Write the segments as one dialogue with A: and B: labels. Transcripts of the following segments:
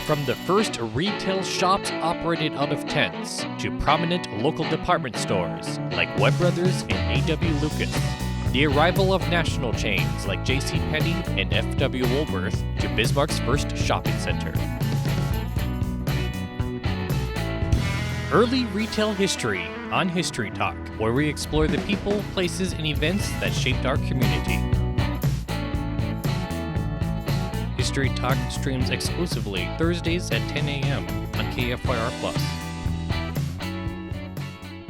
A: From the first retail shops operated out of tents to prominent local department stores like Webb Brothers and A.W. Lucas, the arrival of national chains like JCPenney and F.W. Woolworth to Bismarck's first shopping center. Early retail history on History Talk, where we explore the people, places, and events that shaped our community. History Talk streams exclusively Thursdays at 10 a.m. on KFYR+.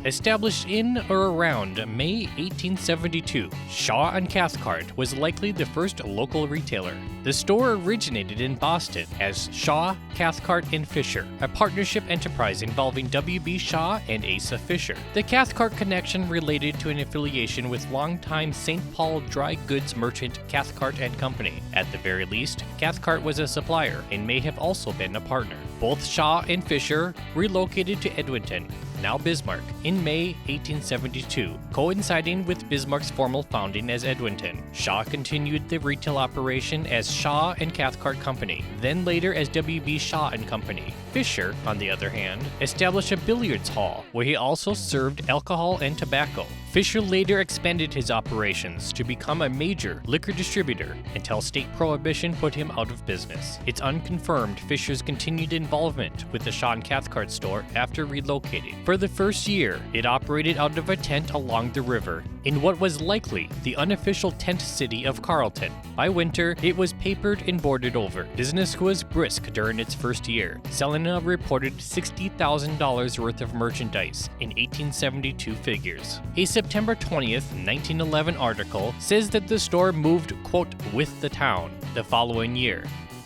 A: Established in or around May 1872, Shaw & Cathcart was likely the first local retailer. The store originated in Boston as Shaw, Cathcart & Fisher, a partnership enterprise involving W.B. Shaw and Asa Fisher. The Cathcart connection related to an affiliation with longtime St. Paul dry goods merchant Cathcart & Company. At the very least, Cathcart was a supplier and may have also been a partner. Both Shaw and Fisher relocated to Edwinton, now Bismarck, in May 1872, coinciding with Bismarck's formal founding as Edwinton. Shaw continued the retail operation as Shaw & Cathcart Company, then later as W.B. Shaw & Company. Fisher, on the other hand, established a billiards hall where he also served alcohol and tobacco. Fisher later expanded his operations to become a major liquor distributor until state prohibition put him out of business. It's unconfirmed Fisher's continued involvement with the Shaw & Cathcart store after relocating. For the first year, it operated out of a tent along the river in what was likely the unofficial tent city of Carleton. By winter, it was papered and boarded over. Business was brisk during its first year, selling a reported $60,000 worth of merchandise in 1872 figures. A September 20th, 1911 article says that the store moved, quote, with the town the following year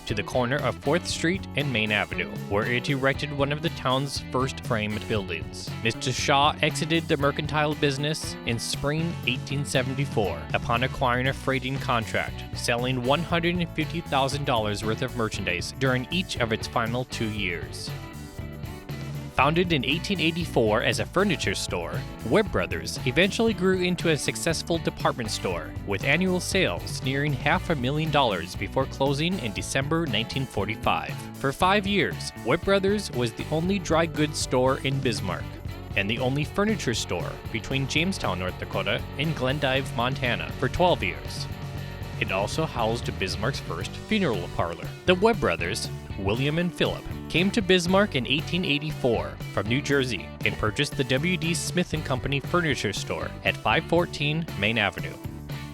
A: to the corner of 4th Street and Main Avenue, where it erected one of the town's first framed buildings. Mr. Shaw exited the mercantile business in spring 1874 upon acquiring a freighting contract, selling $150,000 worth of merchandise during each of its final 2 years. Founded in 1884 as a furniture store, Webb Brothers eventually grew into a successful department store, with annual sales nearing $500,000 before closing in December 1945. For 5 years, Webb Brothers was the only dry goods store in Bismarck, and the only furniture store between Jamestown, North Dakota, and Glendive, Montana, for 12 years. It also housed Bismarck's first funeral parlor. The Webb Brothers, William and Philip, came to Bismarck in 1884 from New Jersey and purchased the W.D. Smith & Company furniture store at 514 Main Avenue.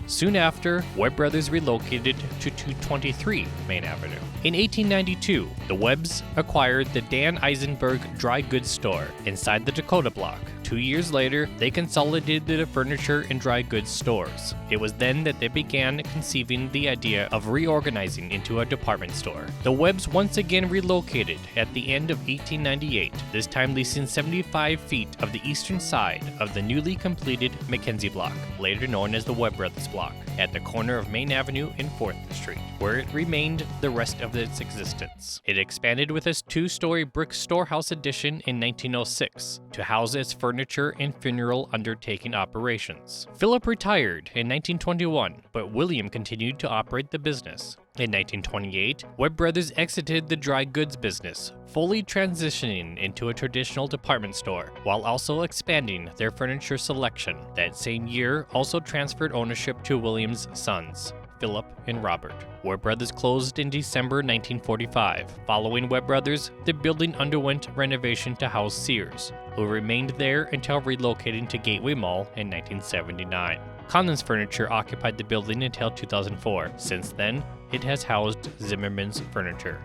A: Soon after, Webb Brothers relocated to 223 Main Avenue. In 1892, the Webbs acquired the Dan Eisenberg dry goods store inside the Dakota Block. 2 years later, they consolidated the furniture and dry goods stores. It was then that they began conceiving the idea of reorganizing into a department store. The Webbs once again relocated at the end of 1898, this time leasing 75 feet of the eastern side of the newly completed Mackenzie Block, later known as the Webb Brothers Block, at the corner of Main Avenue and 4th Street, where it remained the rest of its existence. It expanded with a 2-story brick storehouse addition in 1906 to house its furniture and funeral undertaking operations. Philip retired in 1921, but William continued to operate the business. In 1928, Webb Brothers exited the dry goods business, fully transitioning into a traditional department store, while also expanding their furniture selection. That same year also transferred ownership to William's sons, Philip and Robert. Webb Brothers closed in December 1945. Following Webb Brothers, the building underwent renovation to house Sears, who remained there until relocating to Gateway Mall in 1979. Collins Furniture occupied the building until 2004. Since then, it has housed Zimmerman's Furniture.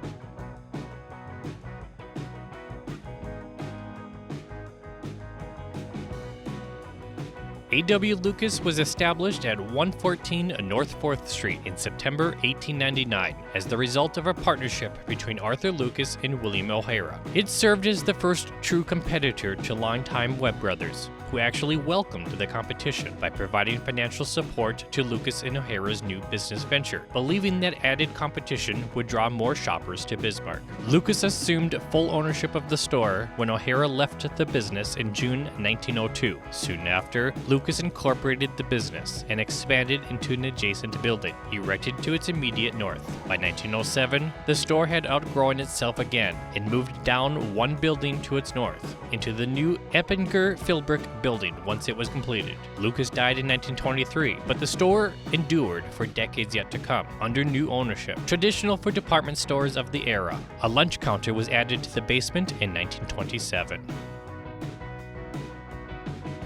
A: A.W. Lucas was established at 114 North 4th Street in September 1899 as the result of a partnership between Arthur Lucas and William O'Hara. It served as the first true competitor to longtime Webb Brothers. who actually welcomed the competition by providing financial support to Lucas and O'Hara's new business venture, believing that added competition would draw more shoppers to Bismarck. Lucas assumed full ownership of the store when O'Hara left the business in June 1902. Soon after, Lucas incorporated the business and expanded into an adjacent building, erected to its immediate north. By 1907, the store had outgrown itself again and moved down one building to its north, into the new Eppinger Philbrick building once it was completed. Lucas died in 1923, but the store endured for decades yet to come, under new ownership. Traditional for department stores of the era, a lunch counter was added to the basement in 1927.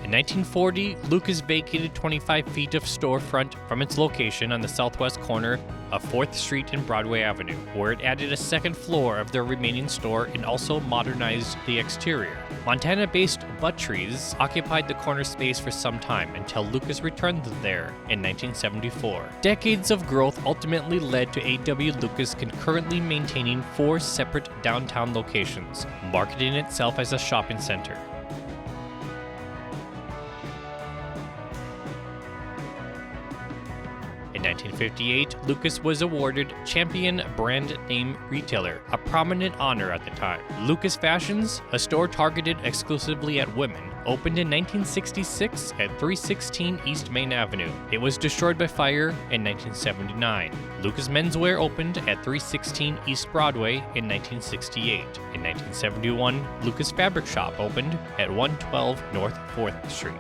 A: In 1940, Lucas vacated 25 feet of storefront from its location on the southwest corner of 4th Street and Broadway Avenue, where it added a second floor of their remaining store and also modernized the exterior. Montana-based Buttrie's occupied the corner space for some time until Lucas returned there in 1974. Decades of growth ultimately led to A.W. Lucas concurrently maintaining 4 separate downtown locations, marketing itself as a shopping center. In 1958, Lucas was awarded Champion Brand Name Retailer, a prominent honor at the time. Lucas Fashions, a store targeted exclusively at women, opened in 1966 at 316 East Main Avenue. It was destroyed by fire in 1979. Lucas Menswear opened at 316 East Broadway in 1968. In 1971, Lucas Fabric Shop opened at 112 North 4th Street.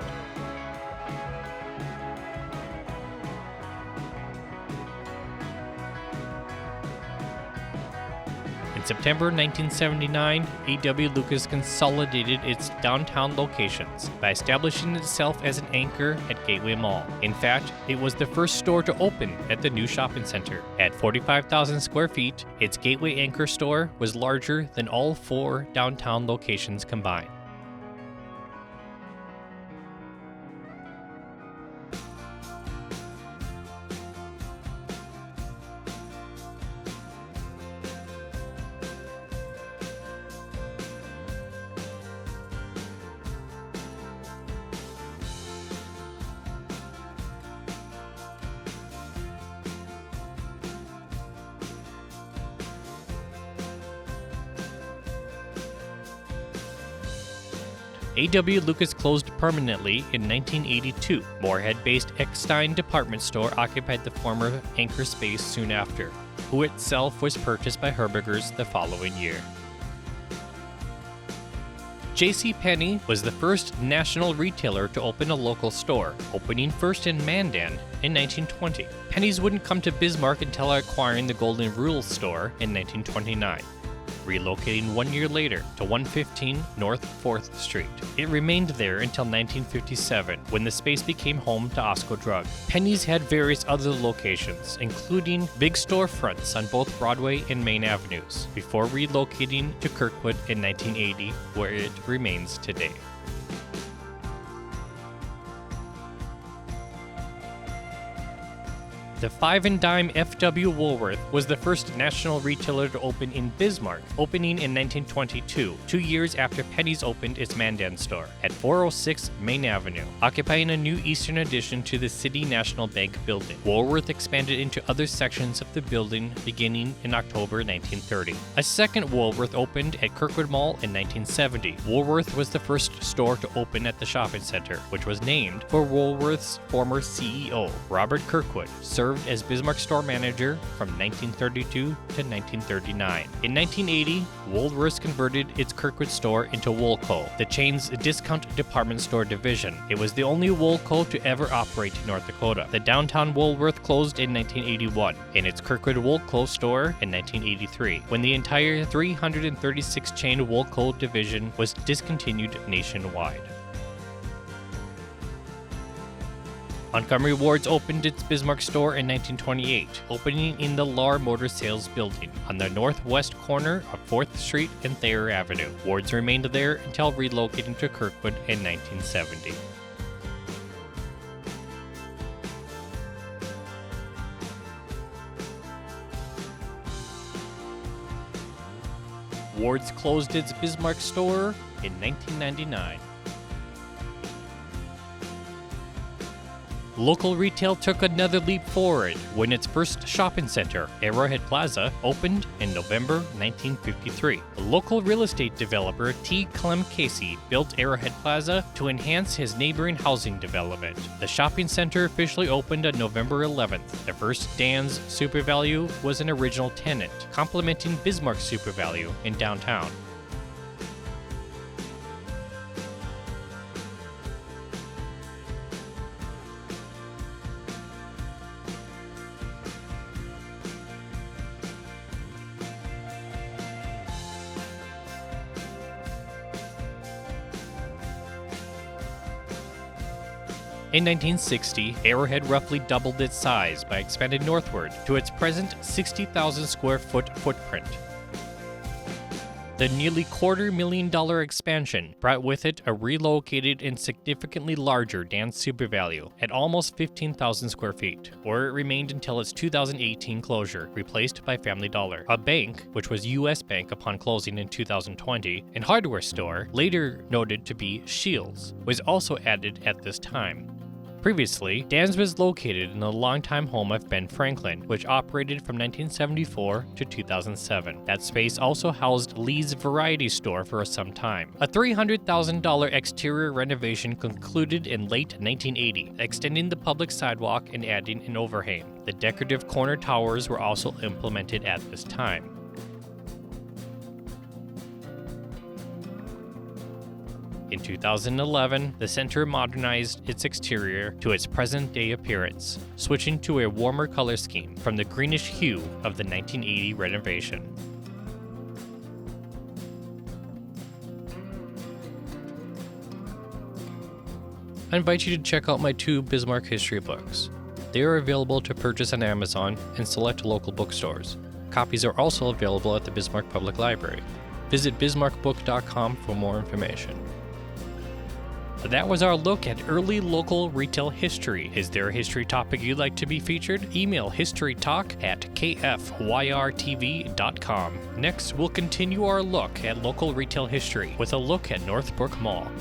A: In September 1979, A.W. Lucas consolidated its downtown locations by establishing itself as an anchor at Gateway Mall. In fact, it was the first store to open at the new shopping center. At 45,000 square feet, its Gateway anchor store was larger than all 4 downtown locations combined. A.W. Lucas closed permanently in 1982. Moorhead-based Eckstein department store occupied the former anchor space soon after, who itself was purchased by Herberger's the following year. J.C. Penney was the first national retailer to open a local store, opening first in Mandan in 1920. Penney's wouldn't come to Bismarck until acquiring the Golden Rule store in 1929. Relocating 1 year later to 115 North 4th Street. It remained there until 1957, when the space became home to Osco Drug. Penney's had various other locations, including big storefronts on both Broadway and Main Avenues, before relocating to Kirkwood in 1980, where it remains today. The Five and Dime F.W. Woolworth was the first national retailer to open in Bismarck, opening in 1922, 2 years after Penney's opened its Mandan store, at 406 Main Avenue, occupying a new eastern addition to the City National Bank building. Woolworth expanded into other sections of the building beginning in October 1930. A second Woolworth opened at Kirkwood Mall in 1970. Woolworth was the first store to open at the shopping center, which was named for Woolworth's former CEO, Robert Kirkwood, served as Bismarck store manager from 1932 to 1939. In 1980, Woolworths converted its Kirkwood store into Woolco, the chain's discount department store division. It was the only Woolco to ever operate in North Dakota. The downtown Woolworth closed in 1981, and its Kirkwood Woolco store in 1983, when the entire 336 chain Woolco division was discontinued nationwide. Montgomery Ward's opened its Bismarck store in 1928, opening in the Lahr Motor Sales building on the northwest corner of 4th Street and Thayer Avenue. Ward's remained there until relocating to Kirkwood in 1970. Ward's closed its Bismarck store in 1999. Local retail took another leap forward when its first shopping center, Arrowhead Plaza, opened in November 1953. The local real estate developer T. Clem Casey built Arrowhead Plaza to enhance his neighboring housing development. The shopping center officially opened on November 11th. The first Dan's Super Value was an original tenant, complementing Bismarck Super Value in downtown. In 1960, Arrowhead roughly doubled its size by expanding northward to its present 60,000 square foot footprint. The nearly $250,000 expansion brought with it a relocated and significantly larger Dan's Super Value at almost 15,000 square feet, where it remained until its 2018 closure, replaced by Family Dollar. A bank, which was U.S. Bank upon closing in 2020, and hardware store, later noted to be Shields, was also added at this time. Previously, Dan's was located in the longtime home of Ben Franklin, which operated from 1974 to 2007. That space also housed Lee's Variety Store for some time. A $300,000 exterior renovation concluded in late 1980, extending the public sidewalk and adding an overhang. The decorative corner towers were also implemented at this time. In 2011, the center modernized its exterior to its present-day appearance, switching to a warmer color scheme from the greenish hue of the 1980 renovation. I invite you to check out my 2 Bismarck history books. They are available to purchase on Amazon and select local bookstores. Copies are also available at the Bismarck Public Library. Visit bismarckbook.com for more information. That was our look at early local retail history. Is there a history topic you'd like to be featured? Email historytalk@kfyrtv.com. Next, we'll continue our look at local retail history with a look at Northbrook Mall.